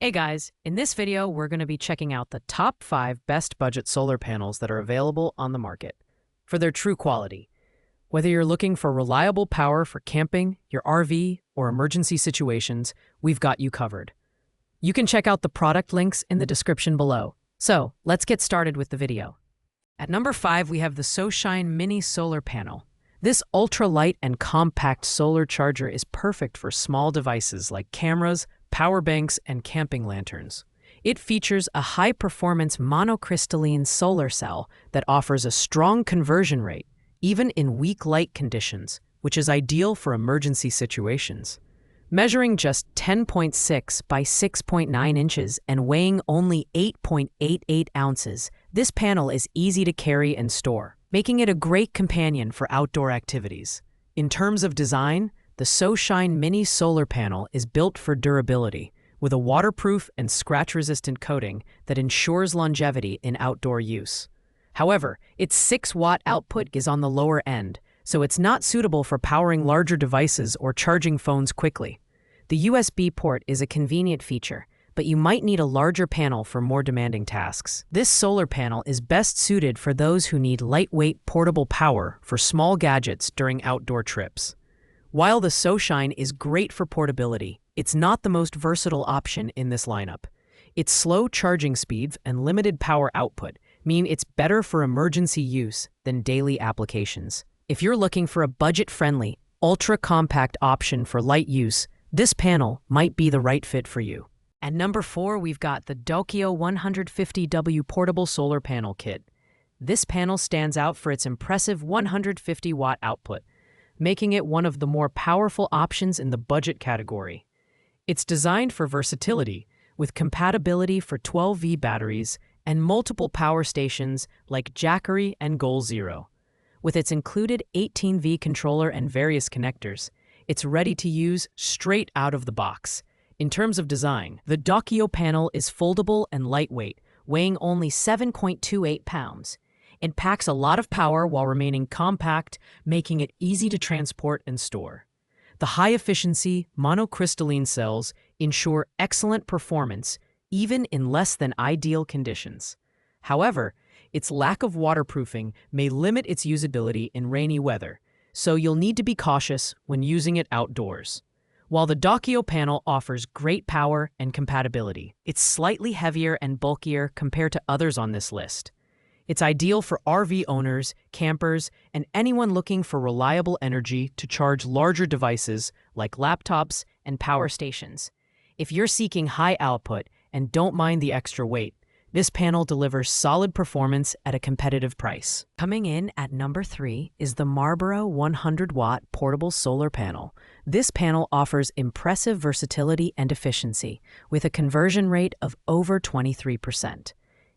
Hey guys, in this video, we're going to be checking out the top 5 best budget solar panels that are available on the market for their true quality. Whether you're looking for reliable power for camping, your RV, or emergency situations, we've got you covered. You can check out the product links in the description below. So, let's get started with the video. At number 5, we have the SoShine Mini Solar Panel. This ultra-light and compact solar charger is perfect for small devices like cameras, power banks, and camping lanterns. It features a high-performance monocrystalline solar cell that offers a strong conversion rate, even in weak light conditions, which is ideal for emergency situations. Measuring just 10.6 by 6.9 inches and weighing only 8.88 ounces, this panel is easy to carry and store, making it a great companion for outdoor activities. In terms of design, the SoShine Mini Solar Panel is built for durability, with a waterproof and scratch-resistant coating that ensures longevity in outdoor use. However, its 6-watt output is on the lower end, so it's not suitable for powering larger devices or charging phones quickly. The USB port is a convenient feature, but you might need a larger panel for more demanding tasks. This solar panel is best suited for those who need lightweight portable power for small gadgets during outdoor trips. While the SoShine is great for portability, it's not the most versatile option in this lineup. Its slow charging speeds and limited power output mean it's better for emergency use than daily applications. If you're looking for a budget-friendly, ultra-compact option for light use, this panel might be the right fit for you. At number 4, we've got the Dokyo 150W Portable Solar Panel Kit. This panel stands out for its impressive 150-watt output, making it one of the more powerful options in the budget category. It's designed for versatility, with compatibility for 12V batteries and multiple power stations like Jackery and Goal Zero. With its included 18V controller and various connectors, it's ready to use straight out of the box. In terms of design, the Dokyo panel is foldable and lightweight, weighing only 7.28 pounds. It packs a lot of power while remaining compact, making it easy to transport and store. The high-efficiency monocrystalline cells ensure excellent performance even in less than ideal conditions. However, its lack of waterproofing may limit its usability in rainy weather, so you'll need to be cautious when using it outdoors. While the Dokyo panel offers great power and compatibility, it's slightly heavier and bulkier compared to others on this list. It's ideal for RV owners, campers, and anyone looking for reliable energy to charge larger devices like laptops and power stations. If you're seeking high output and don't mind the extra weight, this panel delivers solid performance at a competitive price. Coming in at number 3 is the Marlboro 100-watt portable solar panel. This panel offers impressive versatility and efficiency, with a conversion rate of over 23%.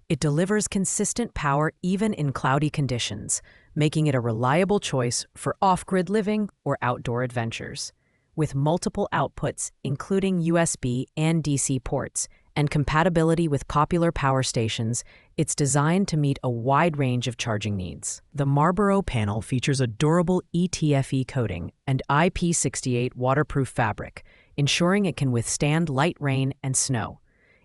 It delivers consistent power even in cloudy conditions, making it a reliable choice for off-grid living or outdoor adventures. With multiple outputs, including USB and DC ports, and compatibility with popular power stations, it's designed to meet a wide range of charging needs. The Marlboro panel features a durable ETFE coating and IP68 waterproof fabric, ensuring it can withstand light rain and snow.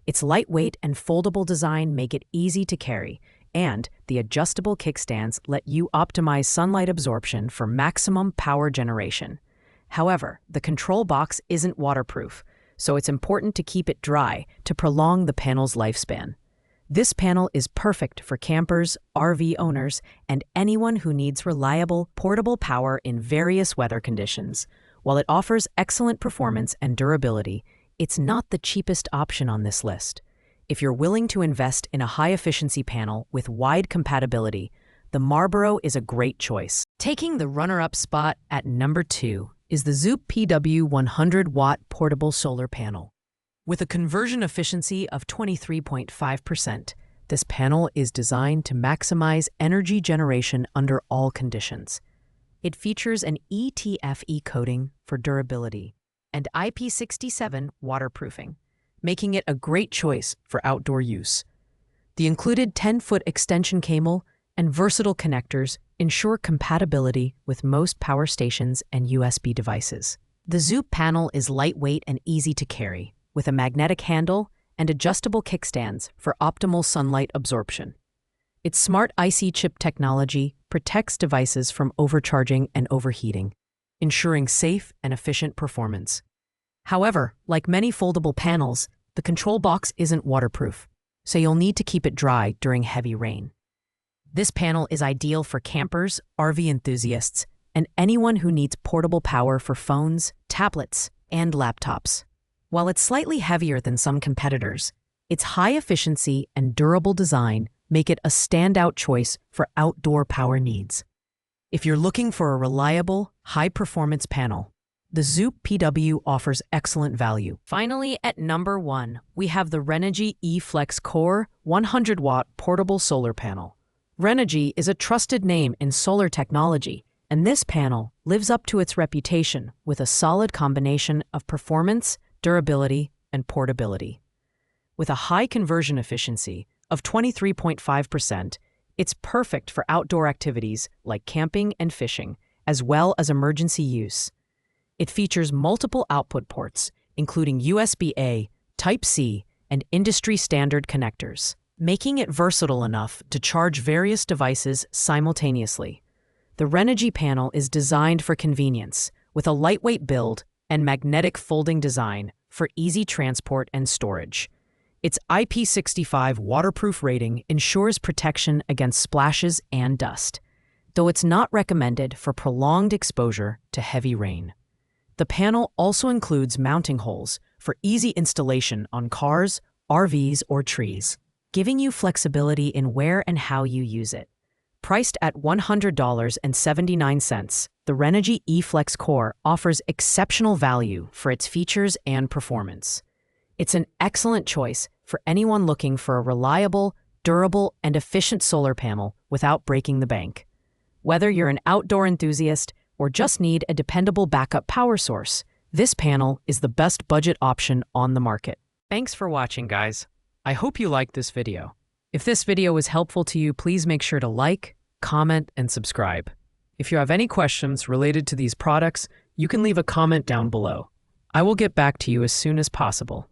Its lightweight and foldable design make it easy to carry, and the adjustable kickstands let you optimize sunlight absorption for maximum power generation. However, the control box isn't waterproof, so it's important to keep it dry to prolong the panel's lifespan. This panel is perfect for campers, RV owners, and anyone who needs reliable, portable power in various weather conditions. While it offers excellent performance and durability, it's not the cheapest option on this list. If you're willing to invest in a high-efficiency panel with wide compatibility, the Marlboro is a great choice. Taking the runner-up spot at number 2 is the Zoop PW 100-watt portable solar panel. With a conversion efficiency of 23.5%, this panel is designed to maximize energy generation under all conditions. It features an ETFE coating for durability and IP67 waterproofing, making it a great choice for outdoor use. The included 10-foot extension cable and versatile connectors ensure compatibility with most power stations and USB devices. The Zoop panel is lightweight and easy to carry, with a magnetic handle and adjustable kickstands for optimal sunlight absorption. Its smart IC chip technology protects devices from overcharging and overheating, ensuring safe and efficient performance. However, like many foldable panels, the control box isn't waterproof, so you'll need to keep it dry during heavy rain. This panel is ideal for campers, RV enthusiasts, and anyone who needs portable power for phones, tablets, and laptops. While it's slightly heavier than some competitors, its high efficiency and durable design make it a standout choice for outdoor power needs. If you're looking for a reliable, high-performance panel, the Zoop PW offers excellent value. Finally, at number 1, we have the Renewable eFlex Core 100-watt portable solar panel. Renewable is a trusted name in solar technology, and this panel lives up to its reputation with a solid combination of performance, durability, and portability. With a high conversion efficiency of 23.5%, it's perfect for outdoor activities like camping and fishing, as well as emergency use. It features multiple output ports, including USB-A, Type-C, and industry-standard connectors, making it versatile enough to charge various devices simultaneously. The Renewable panel is designed for convenience, with a lightweight build and magnetic folding design for easy transport and storage. Its IP65 waterproof rating ensures protection against splashes and dust, though it's not recommended for prolonged exposure to heavy rain. The panel also includes mounting holes for easy installation on cars, RVs, or trees, giving you flexibility in where and how you use it. Priced at $100.79, the Renewable eFlex Core offers exceptional value for its features and performance. It's an excellent choice for anyone looking for a reliable, durable, and efficient solar panel without breaking the bank. Whether you're an outdoor enthusiast or just need a dependable backup power source, this panel is the best budget option on the market. Thanks for watching, guys. I hope you liked this video. If this video was helpful to you, please make sure to like, comment, and subscribe. If you have any questions related to these products, you can leave a comment down below. I will get back to you as soon as possible.